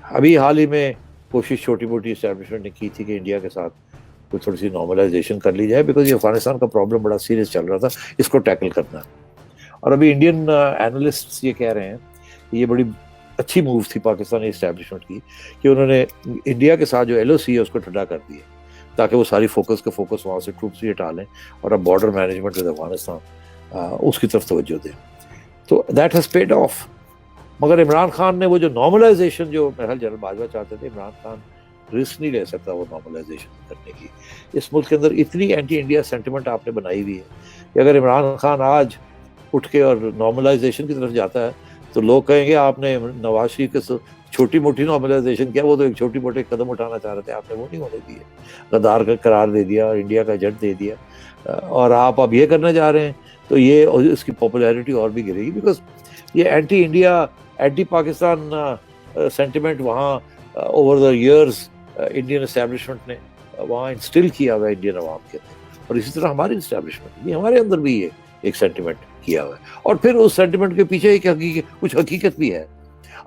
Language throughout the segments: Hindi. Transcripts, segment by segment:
अभी हाल ही में कोशिश छोटी मोटी इस्टेब्लिशमेंट ने की थी कि इंडिया के साथ कोई थोड़ी सी नॉर्मलाइजेशन कर ली जाए, बिकॉज ये अफगानिस्तान का प्रॉब्लम बड़ा सीरियस चल रहा था, इसको टैकल करना। और अभी इंडियन एनालिस्ट्स ये कह रहे हैं कि ये बड़ी अच्छी मूव थी पाकिस्तानी इस्टेब्लिशमेंट की कि उन्होंने इंडिया के साथ जो LOC है उसको ठंडा कर दिया, ताकि वो सारी फोकस वहाँ से ट्रूप्स भी हटा लें और अब बॉर्डर मैनेजमेंट विद अफगानिस्तान उसकी तरफ तवज्जो दें। तो दैट हैज़ पेड ऑफ। मगर इमरान खान ने वो जो नॉर्मलाइजेशन जो मेरा जनरल बाजवा चाहते थे, इमरान खान रिस्क नहीं ले सकता वो नॉर्मलाइजेशन करने की। इस मुल्क के अंदर इतनी एंटी इंडिया सेंटिमेंट आपने बनाई हुई है कि अगर इमरान खान आज उठ के और नॉर्मलाइजेशन की तरफ जाता है तो लोग कहेंगे आपने नवाज शरीफ के छोटी मोटी नॉर्मलाइजेशन किया, वो तो एक छोटी मोटी कदम उठाना चाह रहे थे, आपने वो नहीं होने दिए, गद्दार का करार दे दिया और इंडिया का एजेंट दे दिया, और आप अब ये करने जा रहे हैं तो ये इसकी पॉपुलैरिटी और भी गिरेगी। बिकॉज ये anti India anti Pakistan sentiment वहाँ over the years Indian establishment ने वहाँ इंस्टिल किया हुआ है इंडियन अवाम के अंदर, और इसी तरह हमारी एस्टेब्लिशमेंट भी, हमारे अंदर भी ये एक सेंटिमेंट किया हुआ है। और फिर उस सेंटिमेंट के पीछे एक कुछ हकीकत भी है।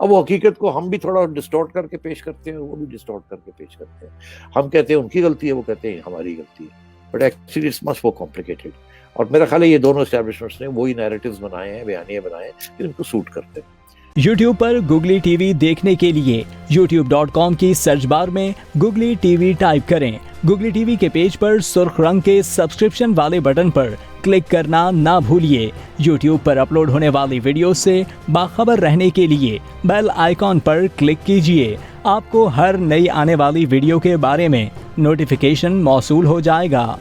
अब वो हकीकत को हम भी थोड़ा डिस्टॉर्ट करके पेश करते हैं, वो भी डिस्टॉर्ट करके पेश करते हैं। हम कहते हैं उनकी गलती है, वो कहते हैं हमारी गलती है, but actually it's much more complicated. और मेरा ख्याल है ये दोनों एस्टेब्लिशमेंट्स ने वही नैरेटिव्स बनाए हैं, बयानिए बनाए हैं कि इनको सूट करते हैं। YouTube पर गुगली टीवी देखने के लिए youtube.com की सर्च बार में गुगली टीवी टाइप करें। गुगली टीवी के पेज पर सुर्ख रंग के सब्सक्रिप्शन वाले बटन पर क्लिक करना ना भूलिए। YouTube पर अपलोड होने वाली वीडियो से बाखबर रहने के लिए बेल आइकॉन पर क्लिक कीजिए। आपको हर नई आने वाली वीडियो के बारे में नोटिफिकेशन मौसूल हो जाएगा।